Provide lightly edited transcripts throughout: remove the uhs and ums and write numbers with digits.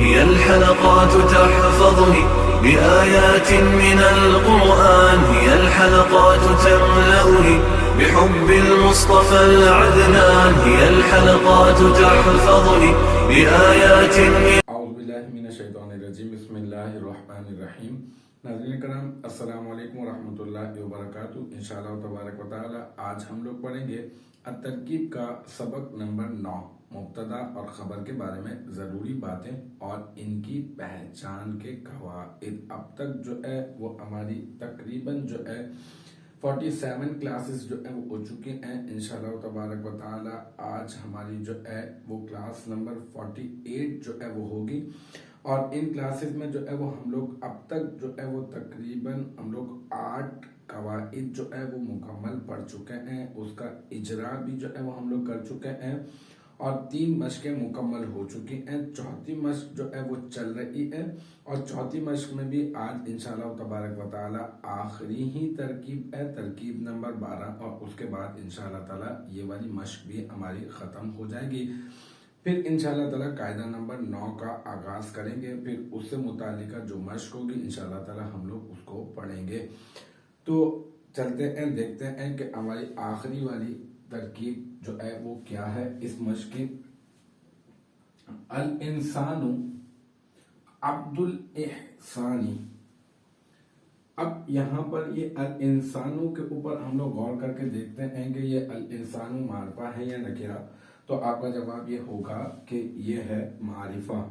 هي الحلقات تحفظني بآيات من القرآن، هي الحلقات تملأني بحب المصطفى العدنان، هي الحلقات تحفظني بآيات من اعوذ باللہ من الشیطان الرجیم، بسم اللہ الرحمن الرحیم۔ ناظرین کرام، السلام علیکم ورحمۃ اللہ وبرکاتہ۔ انشاءاللہ تبارک و تعالی آج ہم لوگ پڑھیں گے الترکیب کا سبق نمبر 9، مبتدا اور خبر کے بارے میں ضروری باتیں اور ان کی پہچان کے قواعد۔ اب تک جو ہے وہ ہماری تقریباً جو ہے 47 کلاسز جو ہے وہ ہو چکے ہیں۔ انشاءاللہ تبارک و تعالی آج ہماری جو ہے وہ کلاس نمبر 48 جو ہے وہ ہوگی، اور ان کلاسز میں جو ہے وہ ہم لوگ اب تک جو ہے وہ تقریباً ہم لوگ 8 قواعد جو ہے وہ مکمل پڑھ چکے ہیں، اس کا اجرا بھی جو ہے وہ ہم لوگ کر چکے ہیں، اور 3 مشقیں مکمل ہو چکی ہیں۔ چوتھی مشق جو ہے وہ چل رہی ہے، اور چوتھی مشق میں بھی آج انشاءاللہ تبارک و تعالی آخری ہی ترکیب ہے، ترکیب نمبر 12، اور اس کے بعد انشاءاللہ تعالی یہ والی مشق بھی ہماری ختم ہو جائے گی۔ پھر انشاءاللہ تعالی قاعدہ نمبر 9 کا آغاز کریں گے، پھر اس سے متعلقہ جو مشق ہوگی انشاءاللہ تعالی ہم لوگ اس کو پڑھیں گے۔ تو چلتے ہیں، دیکھتے ہیں کہ ہماری آخری والی ترکیب جو ہے وہ کیا ہے اس مشق کی۔ الانسان عبد الاحسانی۔ اب یہاں پر یہ الانسانوں کے اوپر ہم لوگ غور کر کے دیکھتے ہیں کہ یہ الانسان معرفہ ہے یا نکرہ، تو آپ کا جواب یہ ہوگا کہ یہ ہے معرفہ۔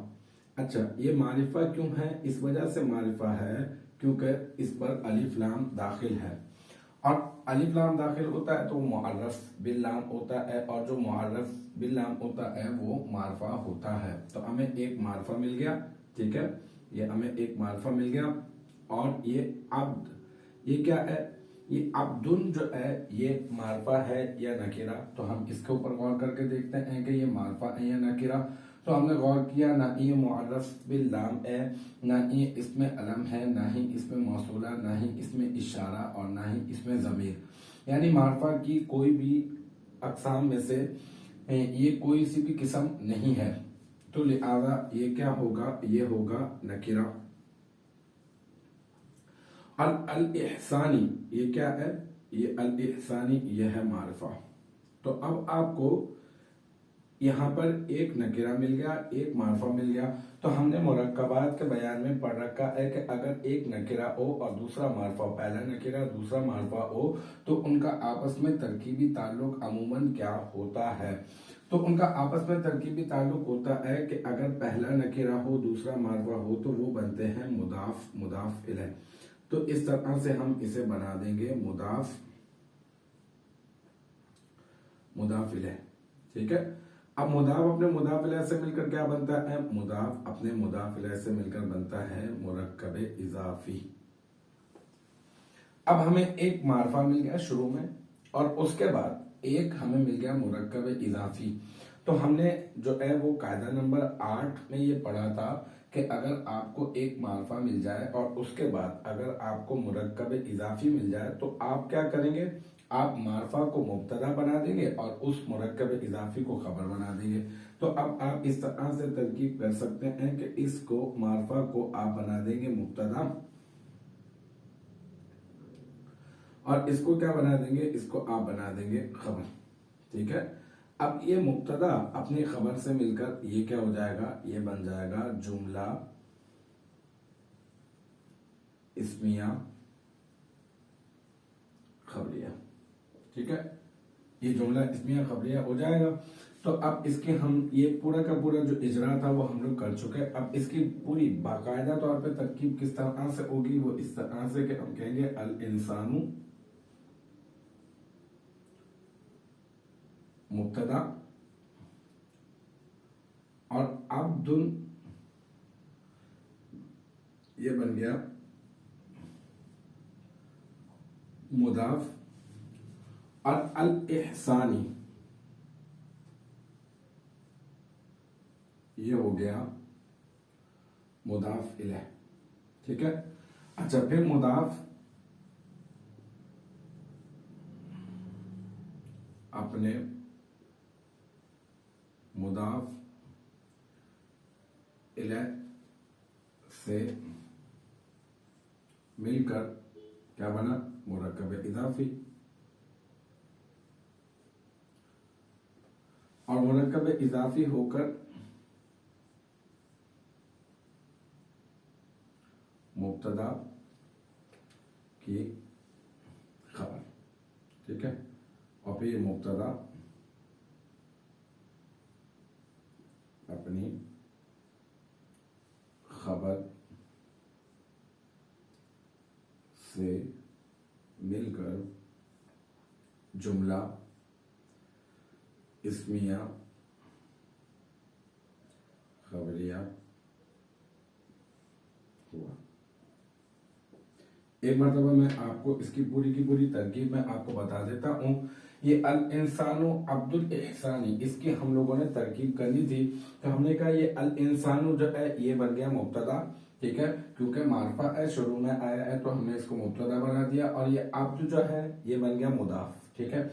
اچھا، یہ معرفہ کیوں ہے؟ اس وجہ سے معرفہ ہے کیونکہ اس پر الف لام داخل ہے، اور الف لام داخل ہوتا ہے تو وہ معرف باللام ہوتا ہے، اور جو معرف باللام ہوتا ہے وہ معرفہ ہوتا ہے۔ تو ہمیں ایک معرفہ مل گیا، ٹھیک ہے، یہ ہمیں ایک معرفہ مل گیا۔ اور یہ عبد، یہ کیا ہے؟ یہ عبدن جو ہے یہ معرفہ ہے یا نکرہ؟ تو ہم اس کے اوپر غور کر کے دیکھتے ہیں کہ یہ معرفہ ہے یا نکرہ۔ تو ہم نے غور کیا، نہ یہ معرف باللام ہے، نہ یہ اس میں علم ہے، نہ ہی اس میں موصولہ، نہ ہی اس میں اشارہ، اور نہ ہی اس میں ضمیر، یعنی معرفہ کی کوئی بھی اقسام میں سے یہ کوئی سی بھی قسم نہیں ہے، تو لہذا یہ کیا ہوگا؟ یہ ہوگا نکرہ۔ الاحسانی، یہ کیا ہے؟ یہ الاحسانی یہ ہے معرفہ۔ تو اب آپ کو یہاں پر ایک نکرہ مل گیا، ایک معرفہ مل گیا۔ تو ہم نے مرکبات کے بیان میں پڑھ رکھا ہے کہ اگر ایک نکرہ ہو اور دوسرا معرفہ، پہلا نکرہ دوسرا معرفہ ہو، تو ان کا آپس میں ترکیبی تعلق عموماً کیا ہوتا ہے؟ تو ان کا آپس میں ترکیبی تعلق ہوتا ہے کہ اگر پہلا نکرہ ہو دوسرا معرفہ ہو تو وہ بنتے ہیں مضاف، مضاف الیہ۔ تو اس طرح سے ہم اسے بنا دیں گے مضاف، مضاف الیہ، ٹھیک ہے۔ اب مضاف اپنے مضاف الیہ سے مل کر کیا بنتا ہے؟ مضاف اپنے مضاف الیہ سے مل کر بنتا ہے مرکب اضافی۔ اب ہمیں ایک معرفہ مل گیا شروع میں، اور اس کے بعد ایک ہمیں مل گیا مرکب اضافی۔ تو ہم نے جو ہے وہ قاعدہ نمبر 8 میں یہ پڑھا تھا کہ اگر آپ کو ایک معرفہ مل جائے اور اس کے بعد اگر آپ کو مرکب اضافی مل جائے تو آپ کیا کریں گے؟ آپ معرفہ کو مبتدا بنا دیں گے اور اس مرکب اضافی کو خبر بنا دیں گے۔ تو اب آپ اس طرح سے ترکیب کر سکتے ہیں کہ اس کو معرفہ کو آپ بنا دیں گے مبتدا، اور اس کو کیا بنا دیں گے؟ اس کو آپ بنا دیں گے خبر، ٹھیک ہے۔ اب یہ مبتدا اپنی خبر سے مل کر یہ کیا ہو جائے گا؟ یہ بن جائے گا جملہ اسمیہ خبریہ، ٹھیک ہے، یہ جملہ اسمیہ خبریہ ہو جائے گا۔ تو اب اس کے ہم یہ پورا کا پورا جو اجرا تھا وہ ہم لوگ کر چکے۔ اب اس کی پوری باقاعدہ طور پہ ترکیب کس طرح سے ہوگی؟ وہ اس طرح سے کہ ہم کہیں گے الانسان مبتدا، اور عبد یہ بن گیا مضاف، اور الاحسانی یہ ہو گیا مضاف الیہ، ٹھیک ہے۔ اچھا، پھر مضاف اپنے مضاف الیہ से मिलकर क्या बना, मुरक्कब इजाफी। और मुरक्कब इजाफी होकर मुब्तदा की खबर, ठीक है। और फिर मुब्तदा अपनी खबर से मिलकर जुमला इस्मिया खबरिया हुआ। एक मरतबा मैं आपको इसकी पूरी की पूरी तरकीब मैं आपको बता देता हूँ। ये अल इंसानु अब्दुल इहसानी, इसकी हम लोगों ने तरकीब करनी थी, तो हमने कहा ये अल इंसानु जो है ये बन गया मुब्तदा, ठीक है, क्योंकि मारफा है, शुरू में आया है तो हमने इसको मुब्तदा बना दिया। और ये अब्द जो है ये बन गया मुदाफ, ठीक है।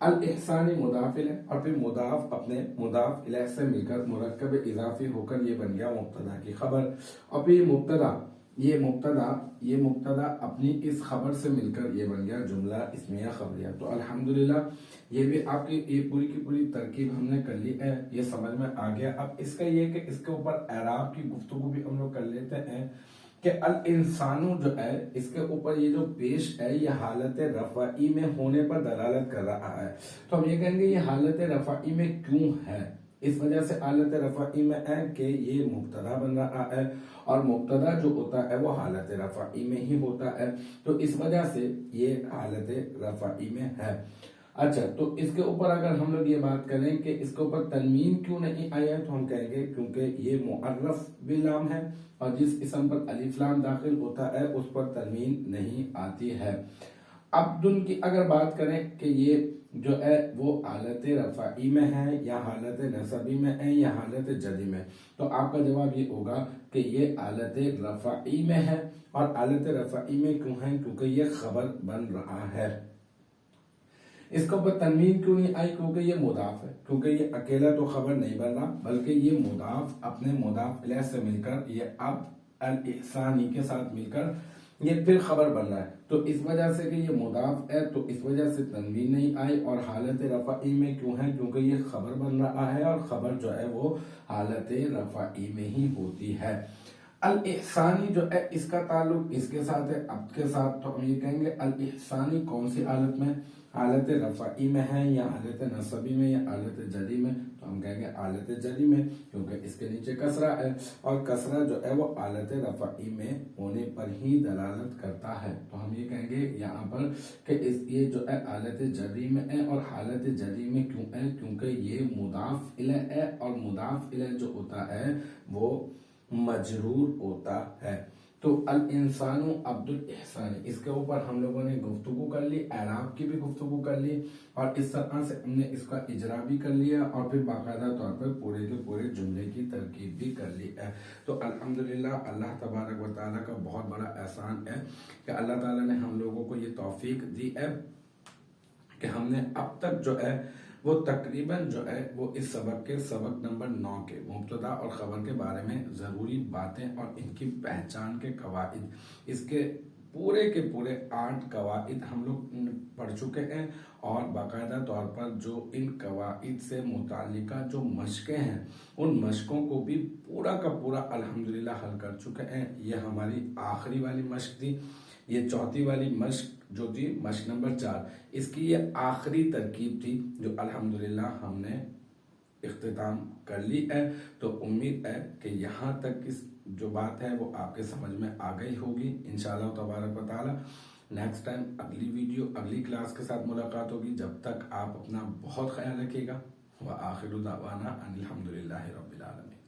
अल इहसानी मुदाफ इलैह, और फिर मुदाफ अपने मुदाफ इलैह से मिलकर मुरक्कब इजाफी होकर ये बन गया मुब्तदा की खबर। और फिर ये मुब्तदा अपनी इस खबर से मिलकर ये बन गया जुमला इस्मिया खबरिया। तो अल्हम्दुलिल्लाह ये भी आपकी ये पूरी की पूरी तरकीब हमने कर ली है, ये समझ में आ गया। अब इसका ये कि इसके ऊपर एराब की गुफ्तगू भी हम लोग कर लेते हैं कि अल इंसानु जो है इसके ऊपर ये जो पेश है ये हालत रफ़ाई में होने पर दलालत कर रहा है। तो हम ये कहेंगे ये हालत रफ़ाई में क्यों है, इस वजह से हालत रफ़ाई में है कि ये मुब्तदा बन रहा है और मुब्तदा जो होता है वो हालत रफ़ाई में ही होता है, तो इस वजह से ये हालत रफ़ाई में है। अच्छा, तो इसके ऊपर अगर हम लोग ये बात करें कि इसके ऊपर तनवीन क्यों नहीं आया है, तो हम कहेंगे क्योंकि ये मुअर्रफ बिलाम है और जिस इसम पर अलिफ लाम दाखिल होता है उस पर तनवीन नहीं आती है। अब्दुन की अगर बात करें कि ये जो है वो हालत रफ़ाई में है या हालत नसबी में है या हालत जरी में, तो आपका जवाब ये होगा कि ये हालत रफ़ाई में है। और हालत रफ़ाई में क्यों है, क्योंकि ये खबर बन रहा है। इसके ऊपर तनवीन क्यों नहीं आई, क्योंकि ये मुदाफ है, क्योंकि ये अकेला तो खबर नहीं बन रहा बल्कि ये मुदाफ अपने मुदाफ इलैह से मिलकर ये अब अल इहसानी के साथ मिलकर ये फिर खबर बन रहा है। तो इस वजह से कि ये मुदाफ है तो इस वजह से तनवीन नहीं आई। और हालत रफ़ाई में क्यों है, क्योंकि ये खबर बन रहा है और खबर जो है वो हालत रफ़ाई में ही होती है। अल इहसानी जो है इसका ताल्लुक इसके साथ है, अब्द के साथ, तो हम ये कहेंगे अल इहसानी कौन सी हालत में, हालत रफ़ाई में है या हालत नसबी में या हालत जरी में, तो हम कहेंगे हालत जरी में, क्योंकि इसके नीचे कसरा है और कसरा जो है वो हालत रफ़ाई में होने पर ही दलालत करता है। तो हम ये कहेंगे यहाँ पर कि ये जो है हालत जरी में है। और हालत जरी में क्यों है, क्योंकि ये मुदाफ इलैह है और मुदाफ इलैह जो होता है वो मजरूर होता है। तो अल इंसानु अब्दुल इहसानी, इसके ऊपर हम लोगों ने गुफ्तगू कर ली, एराब की भी गुफ्तगू कर ली और इस तरह से हमने इसका इजरा भी कर लिया और फिर बाकायदा तौर पर पूरे के पूरे जुमले की तरकीब भी कर ली है। तो अल्हम्दुलिल्लाह अल्लाह तबारक व तआला का बहुत बड़ा एहसान है कि अल्लाह ताला ने हम लोगों को ये तौफीक दी है कि हमने अब तक जो है वो तकरीबन जो है वो इस सबक नंबर 9 के मुब्तदा और खबर के बारे में ज़रूरी बातें और इनकी पहचान के कवाइद, इसके पूरे के पूरे 8 कवाइद हम लोग पढ़ चुके हैं। और बाकायदा तौर पर जो इन कवाइद से मुताल्लिका जो मशकें हैं उन मशकों को भी पूरा का पूरा अल्हम्दुलिल्लाह हल कर चुके हैं। ये हमारी आखिरी वाली मशक थी, ये चौथी वाली मशक जो थी मशक नंबर 4, इसकी ये आखिरी तरकीब थी जो अल्हम्दुलिल्लाह हमने इख्तिताम कर ली है। तो उम्मीद है कि यहाँ तक इस जो बात है वो आपके समझ में आ गई होगी इंशाअल्लाह तबारक व तआला। नेक्स्ट टाइम अगली वीडियो अगली क्लास के साथ मुलाकात होगी। जब तक आप अपना बहुत ख्याल रखिएगा। व आखिरु दावाना अनिल हम्दुलिल्लाहि रब्बिल आलमीन।